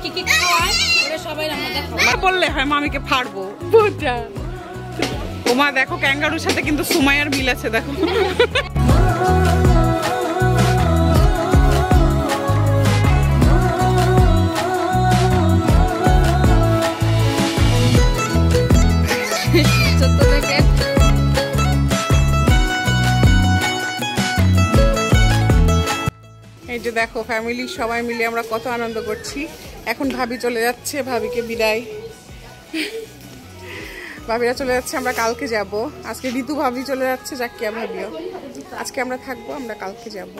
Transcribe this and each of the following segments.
কি কি খাওয়ায় ওরা সবাই আমরা দেখাবো। মা বললে হয় মামিকে ফাড়বো বুঝা। ওমা দেখো ক্যাঙ্গারুর সাথে কিন্তু সুমাইয়ার মিল আছে দেখো। এই যে দেখো ফ্যামিলি সবাই মিলে আমরা কত আনন্দ করছি। এখন ভাবি চলে যাচ্ছে, ভাবিকে বিদায়। ভাবিরা চলে যাচ্ছে, আমরা কালকে যাব। আজকে ঋতু ভাবি চলে যাচ্ছে, জাকিয়া ভাবিও। আজকে আমরা থাকবো, আমরা কালকে যাব।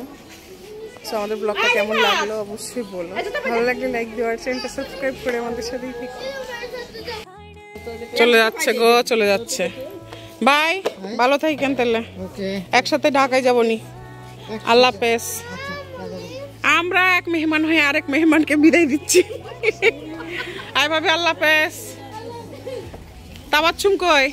সো আমাদের ব্লগটা কেমন লাগলো অবশ্যই বলো। ভালো লাগলে লাইক দিও আর চ্যানেলটা সাবস্ক্রাইব করে আমাদের সাথেই থেকো। চলে যাচ্ছে গো, চলে যাচ্ছে। বাই, ভালো থাকেন তাহলে। একসাথে ঢাকায় যাবনি। আল্লাহ হাফেজ। আমরা এক মেহমান হয়ে আরেক মেহমানকে বিদায় দিচ্ছি। আয় ভাবি, আল্লাহ হাফেজ। তাবাচ্ছুম কই?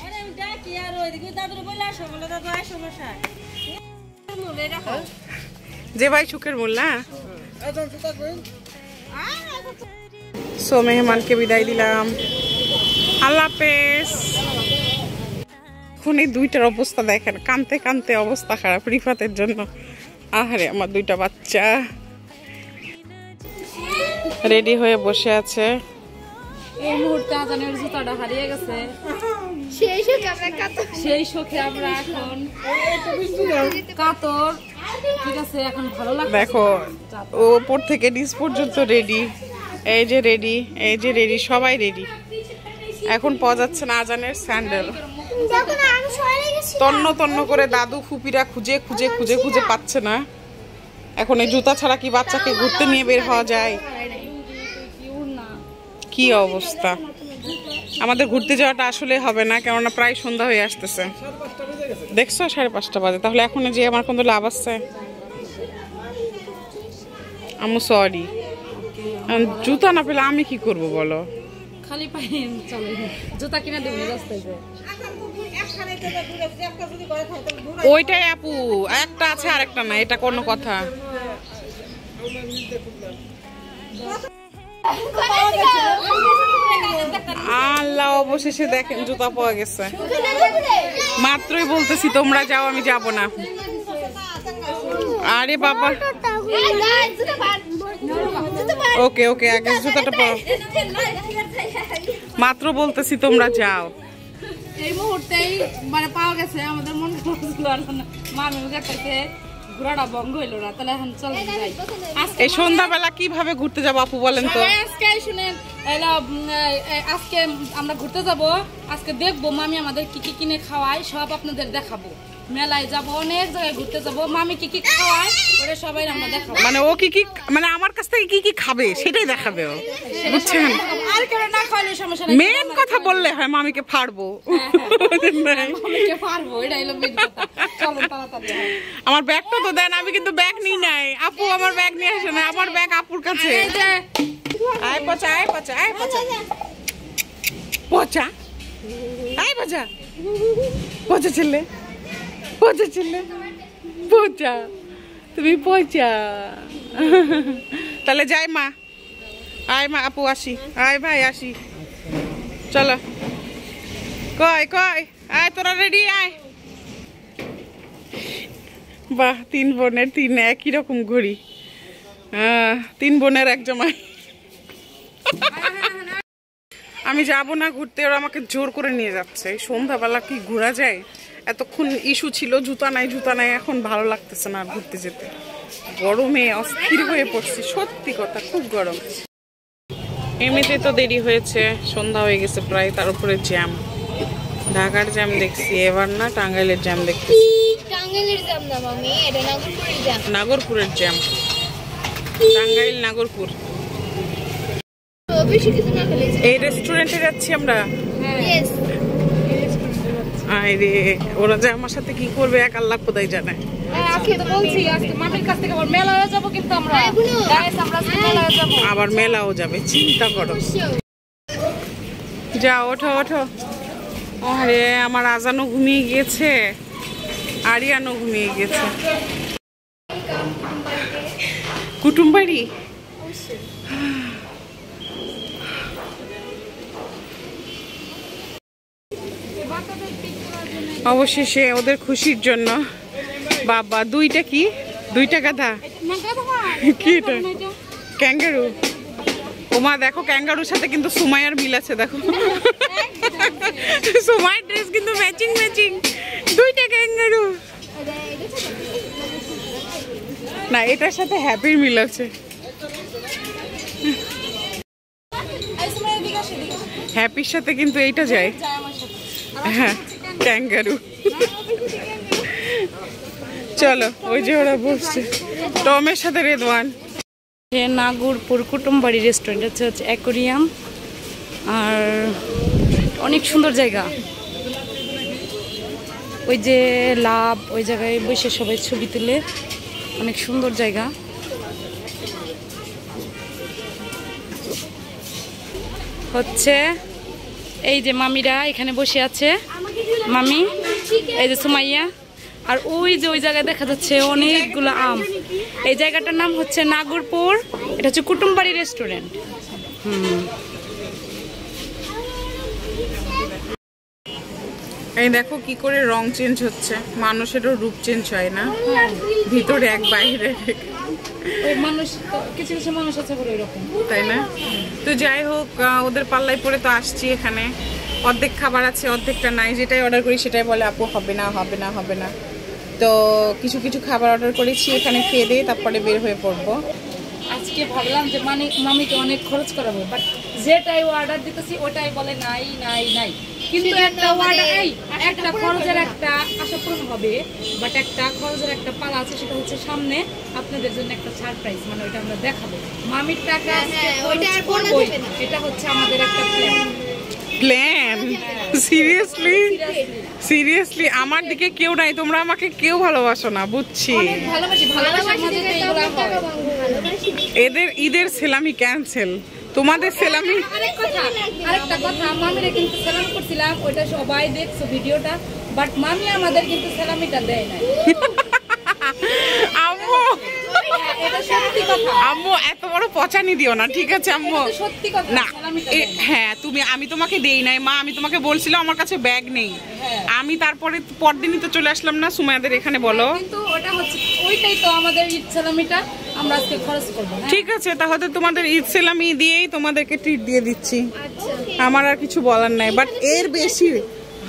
যে ভাই সুখের মূল না। সো মেহমানকে বিদায় দিলাম, আল্লাহ হাফেজ। এখন এই দুইটার অবস্থা দেখেন, কানতে কানতে অবস্থা খারাপ রিফাতের জন্য। আহারে আমার দুইটা বাচ্চা রেডি হয়ে বসে আছে। এই মুহূর্তে আজানের জুতাটা হারিয়ে গেছে, সেই শোকে আমরা এখন কাতর। ঠিক আছে, এখন ভালো লাগে। দেখো ওপর থেকে নিচ পর্যন্ত রেডি। এই যে রেডি, এই যে রেডি, সবাই রেডি। এখন পাওয়া যাচ্ছে না আজানের স্যান্ডেল। তন্ন তন্ন করে দাদু ফুপিরা খুঁজে খুঁজে খুঁজে খুঁজে পাচ্ছে না। এখন এই জুতা ছাড়া কি বাচ্চাকে ঘুরতে নিয়ে বের হওয়া যায়? কি অবস্থা। আমাদের ঘুরতে যাওয়াটা আসলে হবে না, কেননা প্রায় সন্ধ্যা হয়ে আসতেছে। দেখছো 5:30 বাজে, তাহলে এখন যে আমার কোনো লাভ আছে? আমি সরি, জুতা না পেলে আমি কি করব বলো? খালি পায়ে চলে, জুতা কিনা দেব রাস্তায়। ওইটাই আপু, একটা আছে আর একটা না, এটা কোনো কথা? আল্লাহ, অবশেষে দেখেন জুতা পাওয়া গেছে। মাত্রই বলতেছি তোমরা যাও, আমি যাব না। আরে বাবা, ওকে ওকে, আগে জুতাটা পাও। মাত্র বলতেছি তোমরা যাও। এই মুহূর্তেই মানে পাওয়া গেছে। আমাদের মন করছিল না, মামি কাছে ঘোরাটা বন্ধ হইলো না। তাহলে এখন চল যাই। এই সন্ধ্যাবেলা কিভাবে ঘুরতে যাবো আপু বলেন তো? আজকে শুনেন, আজকে আমরা ঘুরতে যাব। আজকে দেখবো মামি আমাদের কি কি কিনে খাওয়ায়, সব আপনাদের দেখাবো। মেলায় যাব, অনেক জায়গায় ঘুরতে যাব। মামি কি কি খাওয়ায় ওরা সবাই আমরা দেখাবো। মানে ও কি কি, মানে আমার কাছ থেকে কি কি খাবে সেটাই দেখাবে ও, বুঝছেন? আর কেউ না খাওয়ালে সমস্যা নেই। মেন কথা বললে হয় মামিকে ফাড়বো। মামিকে ফাড়বো, এটাই হলো মেন কথা। চলো তাড়াতাড়ি। আমার ব্যাগটা তো দেন, আমি কিন্তু ব্যাগ নিই নাই। আপু আমার ব্যাগ নিয়ে আসে না, আমার ব্যাগ আপুর কাছে। আয় পচা, আয় পচা, আয় পচা, পচা, আয় পচা, পচা ছেলে, পচা ছেলে, পচা, তুমি পচা। তাহলে যাই মা, আয় মা, আপু আসি, আয় ভাই আসি, চলো। কয় কয়, আয় তোরা রেডি, আয়। বাহ, 3 বোনের 3 একই রকম ঘড়ি। 3 বোনের এক জমায়। আমি যাব না ঘুরতে, ওরা আমাকে জোর করে নিয়ে যাচ্ছে। সন্ধ্যাবেলা কি ঘোরা যায়? এতক্ষণ ইস্যু ছিল জুতা নাই জুতা নাই, এখন ভালো লাগতেছে না আর ঘুরতে যেতে। গরমে অস্থির হয়ে পড়ছি, সত্যি কথা, খুব গরম। এমনিতে তো দেরি হয়েছে, সন্ধ্যা হয়ে গেছে প্রায়, তার উপরে জ্যাম। ঢাকার জ্যাম দেখছি, এবার না টাঙ্গাইলের জ্যাম দেখছি। টাঙ্গাইলের জ্যাম না মামি, এটা নাগরপুরের জ্যাম। নাগরপুরের জ্যাম, টাঙ্গাইল নাগরপুর। বেশি কিছু না খেলে এই রেস্টুরেন্টে যাচ্ছি আমরা। ইয়েস, আরে ওরা যে আমার সাথে কি করবে এক আল্লাহ খোদাই জানে। আজকে তো বলছি, আজকে মামির কাছ থেকে আবার মেলায় যাব, কিন্তু আমরা গাইস আমরা আজকে মেলায় যাব। আবার মেলাও যাবে, চিন্তা করো। যাও, ওঠো ওঠো। আরে আমার আজানও ঘুমিয়ে গিয়েছে, আরিয়ানও ঘুমিয়ে গিয়েছে। কুটুম বাড়ি, অবশেষে ওদের খুশির জন্য বাবা দুইটা কি দুইটা গাধা কি এটা ক্যাঙ্গারু ওমা দেখো ক্যাঙ্গারুর সাথে কিন্তু সুমাইয়ার মিল আছে দেখো সুমাইয়ার ড্রেস কিন্তু ম্যাচিং ম্যাচিং দুইটা ক্যাঙ্গারু না এটার সাথে হ্যাপির মিল আছে হ্যাপির সাথে কিন্তু এইটা যায় হ্যাঁ ক্যাঙ্গারু চলো ওই যে ওরা বসছে টমের সাথে রেদওয়ান নাগরপুর কুটুমবাড়ি রেস্টুরেন্ট হচ্ছে অ্যাকোরিয়াম আর অনেক সুন্দর জায়গা ওই যে লাভ ওই জায়গায় বসে সবাই ছবি তুলে অনেক সুন্দর জায়গা হচ্ছে এই যে মামিরা এখানে বসে আছে মামি এই যে সুমাইয়া আর ওই যে ওই জায়গায় দেখা যাচ্ছে অনেকগুলো আম এই জায়গাটার নাম হচ্ছে নাগরপুর এটা হচ্ছে কুটুমবাড়ি রেস্টুরেন্ট এই দেখো কি করে রং চেঞ্জ হচ্ছে মানুষেরও রূপ চেঞ্জ হয় না ভিতরে এক বাইরে মানুষ কিছু কিছু মানুষ আছে এরকম তাই না তো যাই হোক ওদের পাল্লায় পরে তো আসছি এখানে অর্ধেক খাবার আছে অর্ধেকটা নাই যেটাই অর্ডার করি সেটাই বলে আপু হবে না হবে না হবে না তো কিছু কিছু খাবার অর্ডার করেছি এখানে খেয়ে দিয়ে তারপরে বের হয়ে পড়বো আজকে ভাবলাম যে মামিকে অনেক খরচ করাবো বাট যেটাই অর্ডার দিতেছি ওটাই বলে নাই নাই নাই কিন্তু একটা অর্ডার একটা খরচের একটা আশা পূরণ হবে বাট একটা খরচের একটা পালা আছে সেটা হচ্ছে সামনে আপনাদের জন্য একটা সারপ্রাইজ মানে ওইটা আমরা দেখাবো মামির টাকা এটা হচ্ছে আমাদের একটা প্ল্যান সিরিয়াসলি সিরিয়াসলি আমার দিকে কেউ নাই তোমরা আমাকে কেউ ভালোবাসো না বুঝছি এদের ঈদের সেলামি ক্যান্সেল তোমাদের সেলামি আরেকটা কথা মামিরা কিন্তু সেলাম করছিলাম ওইটা সবাই দেখছো ভিডিওটা বাট মামি আমাদের কিন্তু সেলামিটা দেয় নাই আম্মু আম্মু এত বড় পচানি দিও না ঠিক আছে আম্মু না হ্যাঁ আমি তোমাকে দেই নাই মা আমি তোমাকে বলছিলাম আমার কাছে ব্যাগ নেই আমি তারপরে পরদিনই তো চলে আসলাম না সুমাইয়াদের এখানে বলো কিন্তু ওটা হচ্ছে ওইটাই তো আমাদের ঈদ সালামিটা আমরা আজকে খরচ করব ঠিক আছে তাহলে তোমাদের ঈদ সালামি দিয়েই তোমাদেরকে ট্রিট দিয়ে দিচ্ছি আমার আর কিছু বলার নাই বাট এর বেশি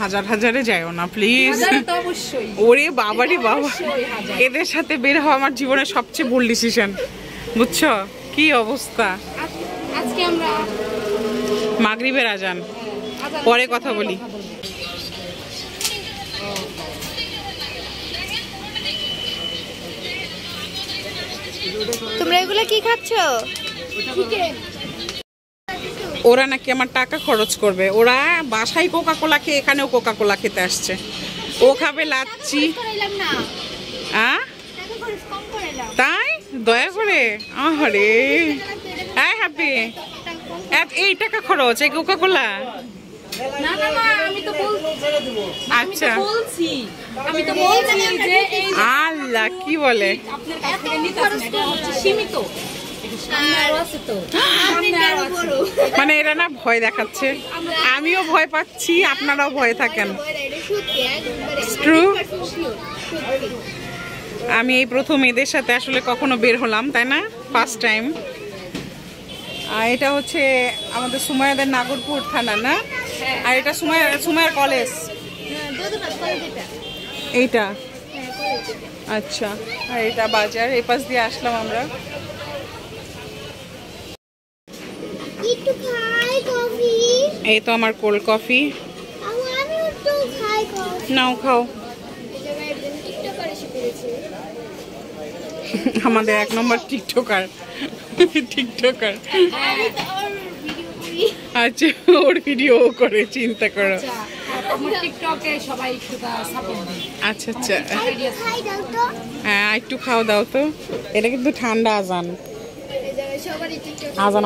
হাজার হাজারে যাইও না প্লিজ ওরে বাবারে বাবা এদের সাথে বের হওয়া আমার জীবনের সবচেয়ে ভুল ডিসিশন বুঝছো কি অবস্থা আজকে আমরা মাগরিবের আজান পরে কথা বলি তোমরা এগুলা কি খাচ্ছো ওরা নাকি আমার টাকা খরচ করবে ওরা বাসায় কোকা কোলা খেয়ে এখানেও কোকা কোলা খেতে আসছে ও খাবে লাচ্ছি তাই দয়া করে আরে হ্যাঁ হ্যাপি এই টাকা খরচ এই কোকা কোলা আচ্ছা আল্লাহ কি বলে মানে এরা না ভয় দেখাচ্ছে আমিও ভয় পাচ্ছি আপনারাও ভয় থাকেন আমি এই প্রথম এদের সাথে আসলে কখনো বের হলাম তাই না ফার্স্ট টাইম এটা হচ্ছে আমাদের সুমাইয়াদের নাগরপুর থানা না আর এটা সুমাইয়ার কলেজ এইটা আচ্ছা আর এটা বাজার এই পাশ দিয়ে আসলাম আমরা এই তো আমার কোল্ড কফি নাও খাও আমাদের এক নম্বর টিকটকার আচ্ছা ওর ভিডিও করে চিন্তা করো আচ্ছা আচ্ছা হ্যাঁ একটু খাও দাও তো এটা কিন্তু ঠান্ডা আজান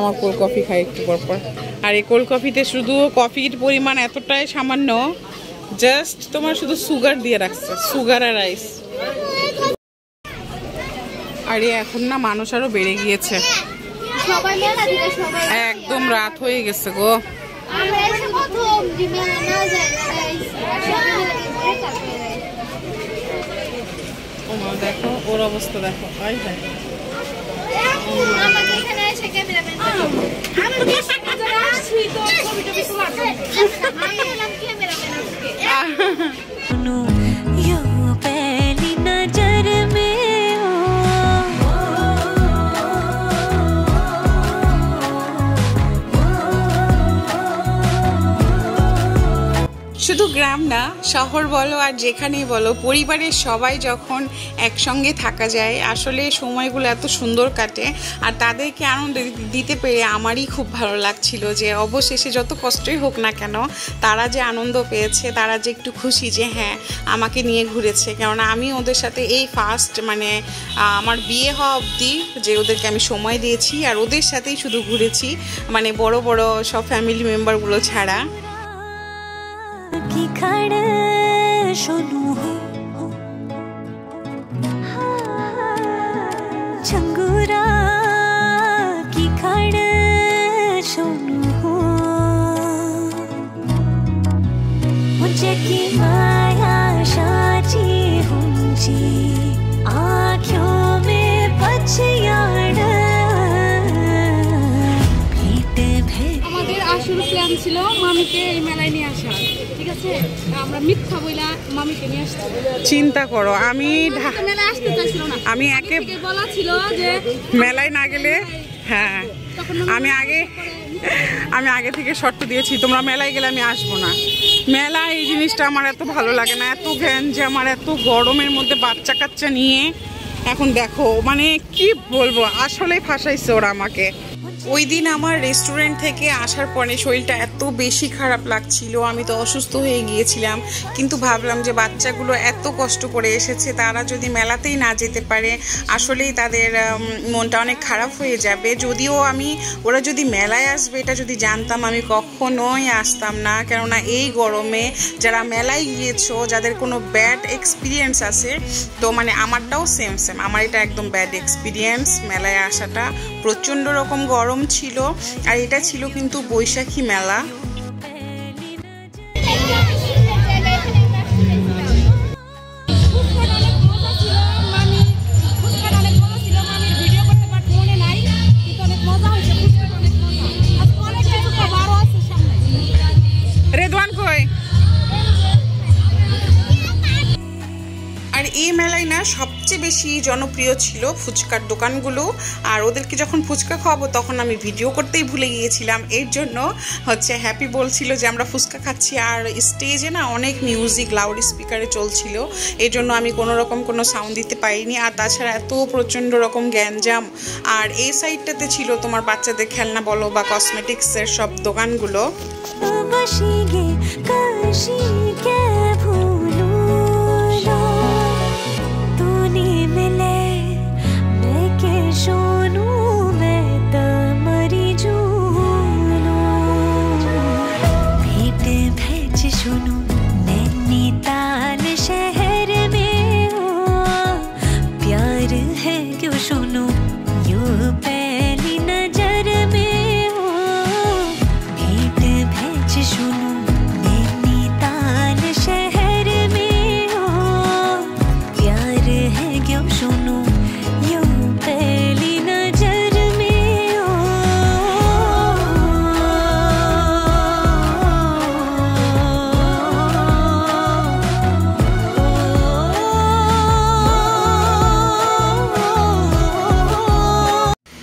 আমার কোল্ড কফি খাই একটু পর আর এই কোল্ড কফিতে শুধু কফির পরিমাণ এতটাই সামান্য জাস্ট তোমার শুধু সুগার দিয়ে রাখছে সুগার আর রাইস আর এখন না মানুষ আরো বেড়ে গিয়েছে একদম রাত হয়ে গেছে গো আমরা এসে প্রথম মেলা না যাই দেখো ওর অবস্থা দেখো। আমাকে এখানে এসে ক্যামেরাম্যান আমি এলাম ক্যামেরাম্যান আজকে यो पहली नजर में শুধু গ্রাম না, শহর বলো আর যেখানেই বলো, পরিবারের সবাই যখন একসঙ্গে থাকা যায় আসলে সময়গুলো এত সুন্দর কাটে। আর তাদেরকে আনন্দ দিতে পেরে আমারই খুব ভালো লাগছিল যে অবশেষে যত কষ্টই হোক না কেন তারা যে আনন্দ পেয়েছে, তারা যে একটু খুশি যে হ্যাঁ আমাকে নিয়ে ঘুরেছে। কেননা আমি ওদের সাথে এই ফার্স্ট মানে আমার বিয়ে হওয়া অবধি যে ওদেরকে আমি সময় দিয়েছি আর ওদের সাথেই শুধু ঘুরেছি, মানে বড় বড় সব ফ্যামিলি মেম্বারগুলো ছাড়া। की खड़ सोनू झंगूरा की खड़ सोनू मुझे की माया साची हुंजी आँखों में पछयाड़ भेट भेट আমাদের আসল প্ল্যান ছিল মামিকে এই মেলায় নিয়ে আসা, ঠিক আছে? আমরা মিথ্যা বইলা মামিকে নিয়ে আসছি। চিন্তা করো আমি মেলায় আসতে চাইছিল না, আমি বলা ছিল যে মেলায় না গেলে, হ্যাঁ আমি আগে থেকে শর্ত দিয়েছি তোমরা মেলায় গেলে আমি আসবো না। মেলা এই জিনিসটা আমার এত ভালো লাগে না, এত গ্যাঞ্জাম আর এত গরমের মধ্যে বাচ্চা কাচ্চা নিয়ে। এখন দেখো মানে কি বলবো, আসলেই ফাঁসাইছে ওরা আমাকে। ওই দিন আমার রেস্টুরেন্ট থেকে আসার পরে শরীরটা এত বেশি খারাপ লাগছিল, আমি তো অসুস্থ হয়ে গিয়েছিলাম। কিন্তু ভাবলাম যে বাচ্চাগুলো এত কষ্ট করে এসেছে, তারা যদি মেলাতেই না যেতে পারে আসলেই তাদের মনটা অনেক খারাপ হয়ে যাবে। যদিও ওরা যদি মেলায় আসবে এটা যদি জানতাম আমি কখনোই আসতাম না। কেননা এই গরমে যারা মেলায় গিয়েছো, যাদের কোনো ব্যাড এক্সপিরিয়েন্স আছে, তো মানে আমারটাও সেম আমার এটা একদম ব্যাড এক্সপিরিয়েন্স। মেলায় আসাটা প্রচণ্ড রকম গরম ছিল আর এটা ছিল কিন্তু বৈশাখী মেলা। রেদওয়ান কই? আর এই মেলায় না সবচেয়ে বেশি জনপ্রিয় ছিল ফুচকার দোকানগুলো। আর ওদেরকে যখন ফুচকা খাওয়াবো তখন আমি ভিডিও করতেই ভুলে গিয়েছিলাম। এর জন্য হ্যাপি বলছিল যে আমরা ফুচকা খাচ্ছি, আর স্টেজে না অনেক মিউজিক লাউড স্পিকারে চলছিল, এই জন্য আমি কোনো সাউন্ড দিতে পারিনি। আর তাছাড়া এত প্রচণ্ড রকম গ্যাঞ্জাম। আর এই সাইডটাতে ছিল তোমার বাচ্চাদের খেলনা বলো বা কসমেটিক্সের সব দোকানগুলো।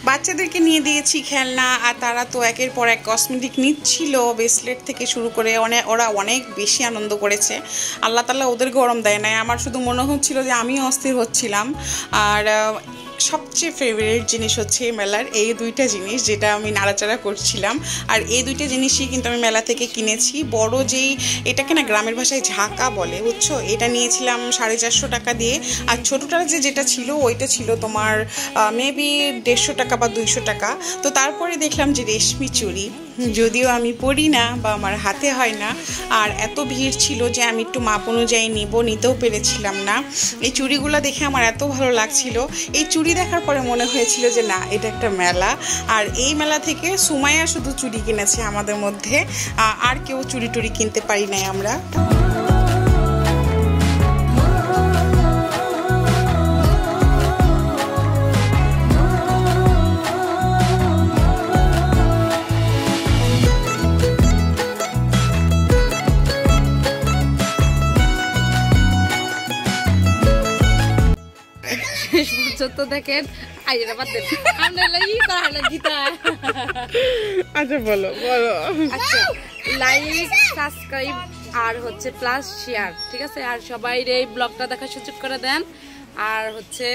বাচ্চাদেরকে নিয়ে দিয়েছি খেলনা, আর তারা তো একের পর এক কসমেটিক নিচ্ছিল, ব্রেসলেট থেকে শুরু করে ওরা অনেক বেশি আনন্দ করেছে। আল্লাহ তাআলা ওদের গরম দেয় নাই। আমার শুধু মনে হচ্ছিল যে আমি অস্থির হচ্ছিলাম। আর সবচেয়ে ফেভারিট জিনিস হচ্ছে মেলার এই দুইটা জিনিস, যেটা আমি নাড়াচাড়া করছিলাম। আর এই দুইটা জিনিসই কিন্তু আমি মেলা থেকে কিনেছি। বড় যেই এটাকে না গ্রামের ভাষায় ঝাঁকা বলে, বুঝছো, এটা নিয়েছিলাম 450 টাকা দিয়ে। আর ছোটোটা যেটা ছিল ওইটা ছিল তোমার মেবি 150 টাকা বা 200 টাকা। তো তারপরে দেখলাম যে রেশমি চুড়ি, যদিও আমি পরি না বা আমার হাতে হয় না। আর এত ভিড় ছিল যে আমি একটু মাপ অনুযায়ী নিতেও পেরেছিলাম না। এই চুড়িগুলো দেখে আমার এত ভালো লাগছিল। এই চুড়ি দেখার পরে মনে হয়েছিল যে না, এটা একটা মেলা। আর এই মেলা থেকে সুমাইয়া শুধু চুড়ি কিনেছে আমাদের মধ্যে, আর কেউ চুড়ি টুড়ি কিনতে পারি নাই আমরা। দেখেন আচ্ছা বলো বলো। আচ্ছা, লাইক, সাবস্ক্রাইব আর হচ্ছে প্লাস শেয়ার, ঠিক আছে? আর সবাই এই ব্লগটা দেখার সুযোগ করে দেন। আর হচ্ছে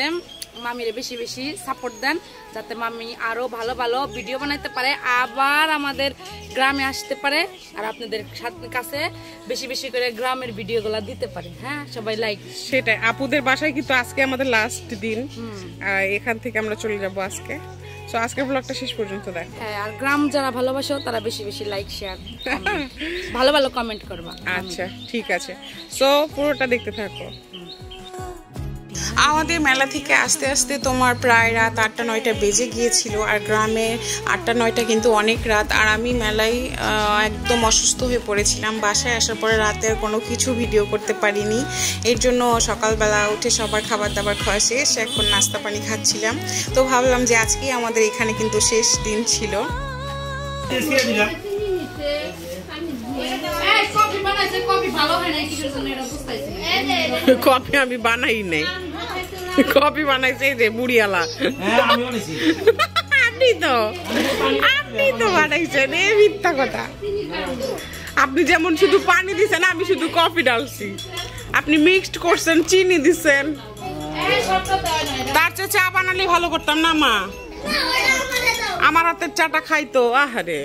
মামিরে বেশি বেশি সাপোর্ট দেন, যাতে মামি আরো ভালো ভালো ভিডিও বানাইতে পারে, আবার আমাদের গ্রামে আসতে পারে, আর আপনাদের কাছে বেশি বেশি করে গ্রামের ভিডিওগুলো দিতে পারে। হ্যাঁ, সবাই লাইক। সেটাই, আপুদের বাসায় কিন্তু আজকে আমাদের লাস্ট দিন, এখান থেকে আমরা চলে যাব আজকে। সো আজকের ব্লগটা শেষ পর্যন্ত দেখো। হ্যাঁ, আর গ্রাম যারা ভালোবাসো তারা বেশি বেশি লাইক, শেয়ার, ভালো ভালো কমেন্ট করবা। আচ্ছা ঠিক আছে, সো পুরোটা দেখতে থাকো। আমাদের মেলা থেকে আস্তে আস্তে তোমার প্রায় রাত 8টা-9টা বেজে গিয়েছিল। আর গ্রামে 8টা-9টা কিন্তু অনেক রাত। আর আমি মেলায় একদম অসুস্থ হয়ে পড়েছিলাম। বাসায় আসার পরে রাতের কোনো কিছু ভিডিও করতে পারিনি। এর জন্য সকালবেলা উঠে সবার খাবার দাবার খাওয়া শেষ, এখন নাস্তা পানি খাচ্ছিলাম। তো ভাবলাম যে আজকেই আমাদের এখানে কিন্তু শেষ দিন ছিল। কফি আমি বানাই নাই, কফি বানাইছে এই যে বুড়িয়ালা। আপনি তো বানাইছেন, এই মিথ্যা কথা। আপনি যেমন শুধু পানি দিছেন, আমি শুধু কফি ডালছি। আপনি মিক্সড করছেন, চিনি দিছেন। তার চেয়ে চা বানালে ভালো করতাম না মা? আমার হাতের চাটা খাইতো। আহারে।